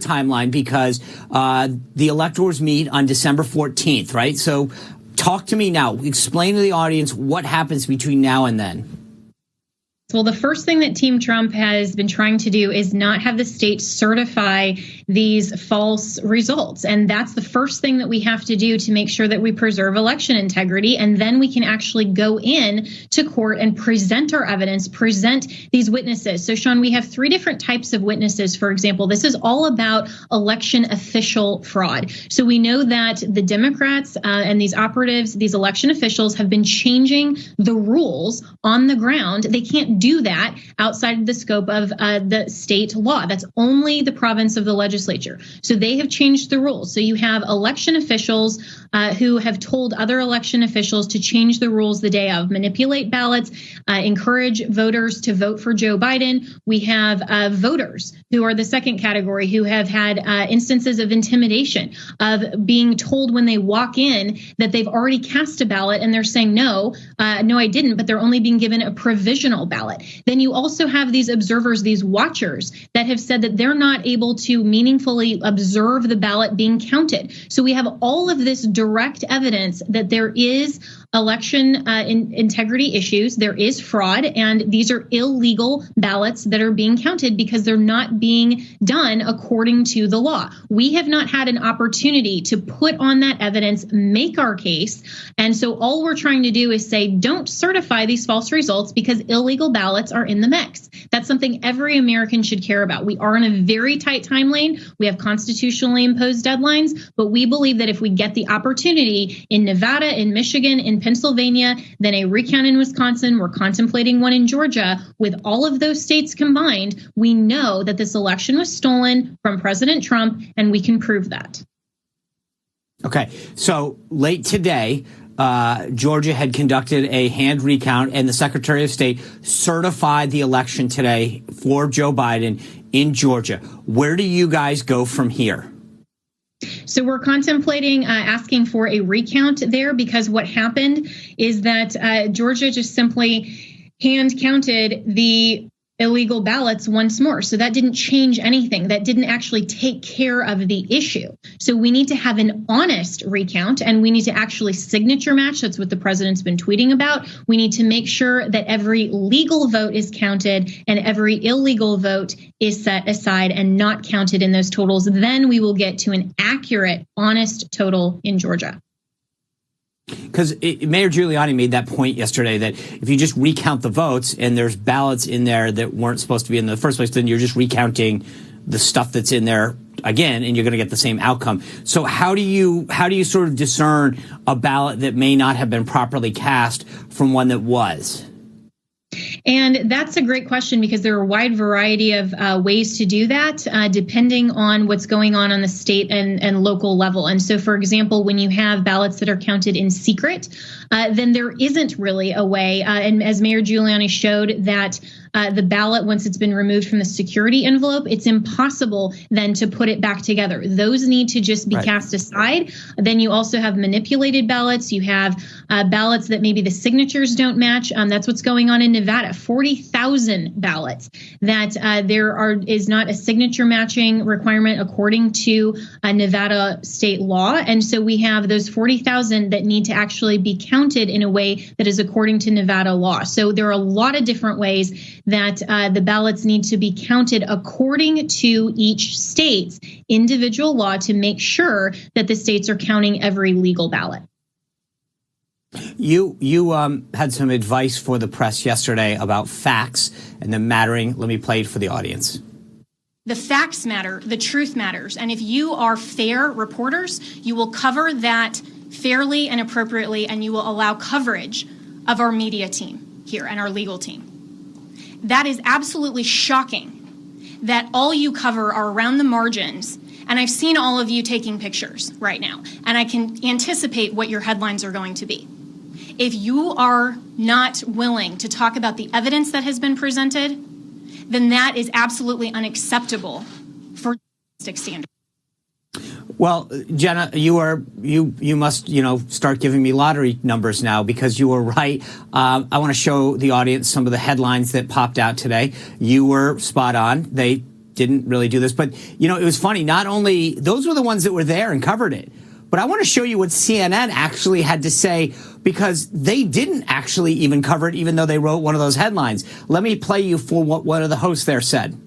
timeline because the electors meet on December 14th, right? So talk to me now. Explain to the audience what happens between now and then. Well, the first thing that Team Trump has been trying to do is not have the state certify these false results. And that's the first thing that we have to do to make sure that we preserve election integrity. And then we can actually go in to court and present our evidence, present these witnesses. So, Sean, we have three different types of witnesses. For example, this is all about election official fraud. So we know that the Democrats and these operatives, these election officials have been changing the rules on the ground. They can't do that outside of the scope of the state law. That's only the province of the legislature. So they have changed the rules. So you have election officials who have told other election officials to change the rules the day of, manipulate ballots, encourage voters to vote for Joe Biden. We have voters who are the second category who have had instances of intimidation, of being told when they walk in that they've already cast a ballot and they're saying, no, I didn't, but they're only being given a provisional ballot. Then you also have these observers, these watchers that have said that they're not able to meaningfully observe the ballot being counted. So we have all of this direct evidence that there is election integrity issues, there is fraud, and these are illegal ballots that are being counted because they're not being done according to the law. We have not had an opportunity to put on that evidence, make our case, and so all we're trying to do is say, don't certify these false results because illegal ballots are in the mix. That's something every American should care about. We are in a very tight time lane. We have constitutionally imposed deadlines, but we believe that if we get the opportunity in Nevada, in Michigan, in Pennsylvania, then a recount in Wisconsin, we're contemplating one in Georgia. With all of those states combined, we know that this election was stolen from President Trump, and we can prove that. Okay, so late today, Georgia had conducted a hand recount, and the Secretary of State certified the election today for Joe Biden in Georgia. Where do you guys go from here? So we're contemplating asking for a recount there because what happened is that Georgia just simply hand counted the illegal ballots once more. So that didn't change anything. That didn't actually take care of the issue. So we need to have an honest recount, and we need to actually signature match. That's what the president's been tweeting about. We need to make sure that every legal vote is counted and every illegal vote is set aside and not counted in those totals. Then we will get to an accurate, honest total in Georgia. Because Mayor Giuliani made that point yesterday that if you just recount the votes and there's ballots in there that weren't supposed to be in the first place, then you're just recounting the stuff that's in there again, and you're going to get the same outcome. So how do you sort of discern a ballot that may not have been properly cast from one that was? And that's a great question because there are a wide variety of ways to do that, depending on what's going on the state and local level. And so, for example, when you have ballots that are counted in secret, then there isn't really a way. And as Mayor Giuliani showed that the ballot, once it's been removed from the security envelope, it's impossible then to put it back together. Those need to just be cast aside. Then you also have manipulated ballots. You have ballots that maybe the signatures don't match. That's what's going on in Nevada. 40,000 ballots that is not a signature matching requirement according to Nevada state law. And so we have those 40,000 that need to actually be counted in a way that is according to Nevada law. So there are a lot of different ways that the ballots need to be counted according to each state's individual law to make sure that the states are counting every legal ballot. You had some advice for the press yesterday about facts and them mattering. Let me play it for the audience. The facts matter. The truth matters. And if you are fair reporters, you will cover that fairly and appropriately, and you will allow coverage of our media team here and our legal team. That is absolutely shocking that all you cover are around the margins. And I've seen all of you taking pictures right now, and I can anticipate what your headlines are going to be. If you are not willing to talk about the evidence that has been presented, then that is absolutely unacceptable for journalistic standards. Well, Jenna, you must start giving me lottery numbers now because you were right. I want to show the audience some of the headlines that popped out today. You were spot on. They didn't really do this. But, it was funny. Not only those were the ones that were there and covered it, but I want to show you what CNN actually had to say, because they didn't actually even cover it, even though they wrote one of those headlines. Let me play you for what one of the hosts there said.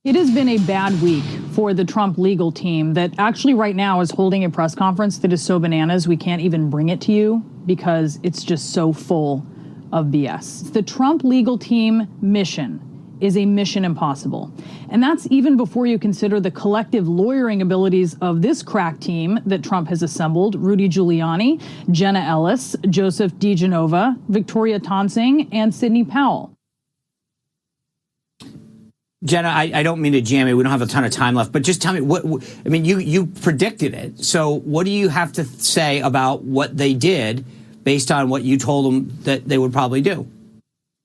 It has been a bad week for the Trump legal team that actually right now is holding a press conference that is so bananas we can't even bring it to you because it's just so full of BS. The Trump legal team mission is a mission impossible. And that's even before you consider the collective lawyering abilities of this crack team that Trump has assembled: Rudy Giuliani, Jenna Ellis, Joseph DeGenova, Victoria Tonsing, and Sidney Powell. Jenna, I don't mean to jam you. We don't have a ton of time left, but just tell me you predicted it. So what do you have to say about what they did based on what you told them that they would probably do?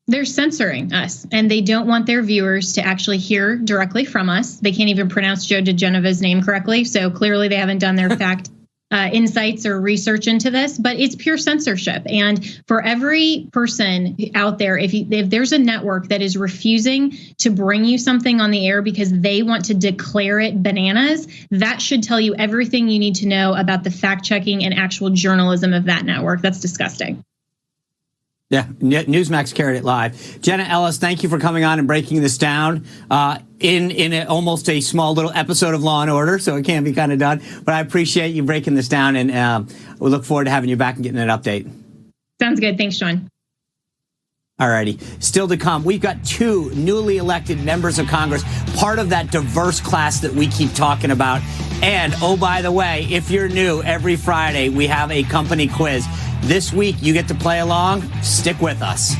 They're censoring us, and they don't want their viewers to actually hear directly from us. They can't even pronounce Joe DeGenova's name correctly, so clearly they haven't done their fact insights or research into this, but it's pure censorship. And for every person out there, if there's a network that is refusing to bring you something on the air because they want to declare it bananas, that should tell you everything you need to know about the fact checking and actual journalism of that network. That's disgusting. Yeah, NewsMax carried it live. Jenna Ellis, thank you for coming on and breaking this down in almost a small little episode of Law and Order, so it can be kind of done. But I appreciate you breaking this down, and we look forward to having you back and getting an update. Sounds good. Thanks, Sean. All righty. Still to come, we've got 2 newly elected members of Congress, part of that diverse class that we keep talking about. And, oh, by the way, if you're new, every Friday we have a company quiz. This week, you get to play along. Stick with us.